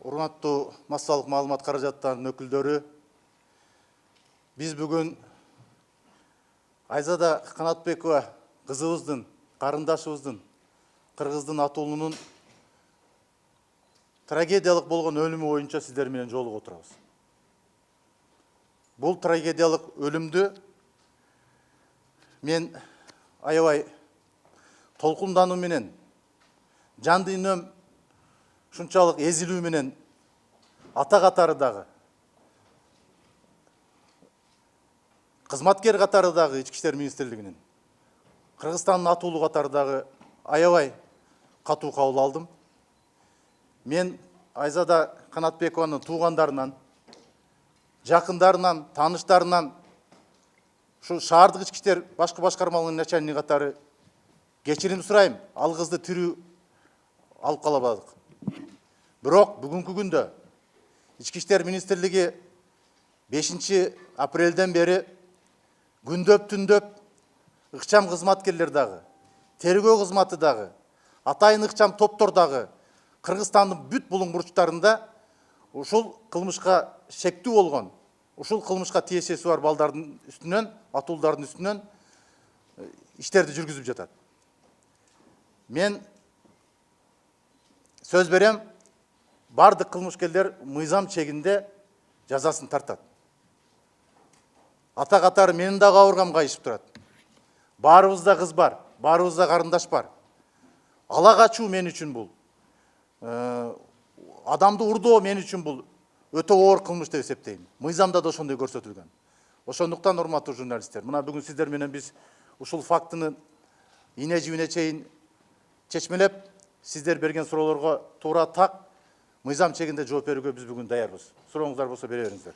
Урматтуу массалык маалымат каражаттарынын өкүлдөрү, биз бүгүн Айзада Канатбекова кызыбыздын, карындашыбыздын, кыргыздын атуулунун трагедиялык болгон өлүмү боюнча сиздер менен жолугуп отурабыз. Бул трагедиялык өлүмдү мен аябай толкундануу менен, жан дүйнөм шунчалык эзилүү менен ата катары дагы, кызматкер катары дагы Ички иштер министрлигинин, Кыргызстандын атуулу катары дагы аябай катуу кабыл алдым. Мен Айзада Канатбекованын туугандарынан, жакындарынан, тааныштарынан, ушу шаардык ички иштер башкы башкармалыгынын начальниги катары кечирим сурайм. Ал кызды тирүү алып кала албадык. Бирок бүгүнкү күндө Ички иштер министрлиги 5 апрелден бери күндөп түндөп ыкчам кызматкерлер дагы, тергөө кызматы дагы, атайын ыкчам топтор дагы Кыргызстандын бүт булуң бурчтарында ушул кылмышка шектүү болгон, ушул кылмышка тиешеси бар балдардын үстүнөн, атуулдардын үстүнөн иштерди жүргүзүп жатат. Мен сөз берем, бардык кылмышкерлер мыйзам чегинде жазасын тартат. Ата катары менин да кабыргам кайышып турат. Баарыбызда кыз бар, баарыбызда карындаш бар. Ала качуу мен үчүн бул, адамды урдоо мен үчүн бул өтө оор кылмыш деп эсептейм. Мыйзамда да ошондой көрсөтүлгөн. Ошондуктан урматтуу журналисттер, мына бүгүн сиздер менен биз ушул фактыны ийне жибине чейин чечмелеп, сиздер берген суроолорго туура так мыйзам чегинде жооп берүүгө биз бүгүн даярбыз. Сурооңуздар болсо бере бериңиздер.